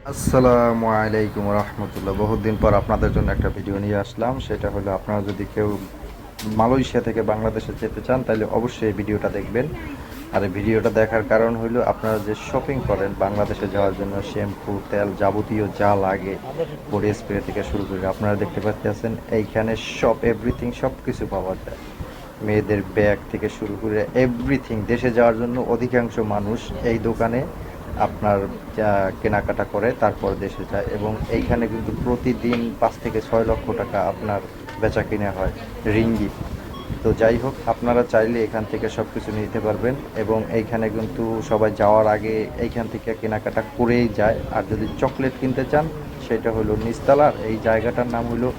আসসালামু আলাইকুম রহমতুল্লাহ। বহুদিন পর আপনাদের জন্য একটা ভিডিও নিয়ে আসলাম। সেটা হলো, আপনারা যদি কেউ মালয়েশিয়া থেকে বাংলাদেশে যেতে চান তাহলে অবশ্যই এই ভিডিওটা দেখবেন। আর এই ভিডিওটা দেখার কারণ হলো, আপনারা যে শপিং করেন বাংলাদেশে যাওয়ার জন্য, শ্যাম্পু, তেল, যাবতীয় যা লাগে, বডি স্প্রে থেকে শুরু করে, আপনারা দেখতে পাচ্ছেন এইখানে সব এভরিথিং সব কিছু পাওয়া যায়। মেয়েদের ব্যাগ থেকে শুরু করে এভরিথিং। দেশে যাওয়ার জন্য অধিকাংশ মানুষ এই দোকানে আপনার যা কেনাকাটা করে তারপর দেশে যায়, এবং এইখানে কিন্তু প্রতিদিন 5 থেকে 6 লক্ষ টাকা আপনার বেচা কিনা হয় রিঙ্গিত। তো যাই হোক, আপনারা চাইলে এখান থেকে সব কিছু নিতে পারবেন, এবং এইখানে কিন্তু সবাই যাওয়ার আগে এইখান থেকে কেনাকাটা করেই যায়। আর যদি চকলেট কিনতে চান, সেটা হলো নিস্তালার, এই জায়গাটার নাম হলো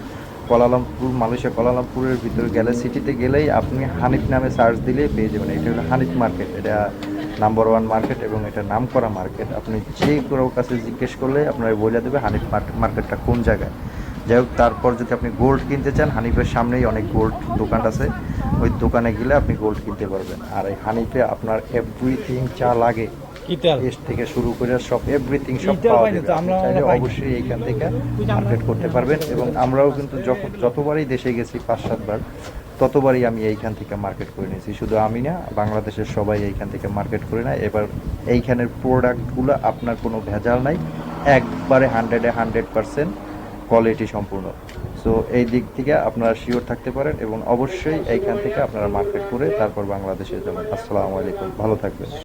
কোয়ালালামপুর, মালয়েশিয়া কোয়ালালামপুরের ভিতরে গেলে, সিটিতে গেলেই আপনি হানিফ নামে সার্চ দিলেই পেয়ে যাবেন। এটা হলো হানিফ মার্কেট, এটা নাম্বার 1 মার্কেট এবং এটা নাম করা মার্কেট। আপনি যে কারোর কাছে জিজ্ঞেস করলে আপনার বলে দেবে হানিফ মার্কেটটা কোন জায়গায়। যাই হোক, তারপর যদি আপনি গোল্ড কিনতে চান, হানিফের সামনেই অনেক গোল্ড দোকান আছে, ওই দোকানে গেলে আপনি গোল্ড কিনতে পারবেন। আর এই হানিফে আপনার এভরিথিং যা লাগে, ইতাল পেস্ট থেকে শুরু করে সব এভরিথিং সব ইতাল পাওয়া পাইনি যাবে। তো আপনি আমরা চাইলে পাই অবশ্যই এইখান থেকে মার্কেট করতে পারবেন। এবং আমরাও কিন্তু যতবারই দেশে গেছি, 5-7 বার, ততবারই আমি এইখান থেকে মার্কেট করে নিয়েছি। শুধু আমি না, বাংলাদেশের সবাই এইখান থেকে মার্কেট করে নেয়। এবার এইখানের প্রোডাক্টগুলো আপনার কোনো ভেজাল নাই, একবারে 100% কোয়ালিটি সম্পূর্ণ। সো এই দিক থেকে আপনারা শিওর থাকতে পারেন, এবং অবশ্যই এইখান থেকে আপনারা মার্কেট করে তারপর বাংলাদেশে যাবেন। আসসালামু আলাইকুম, ভালো থাকবেন।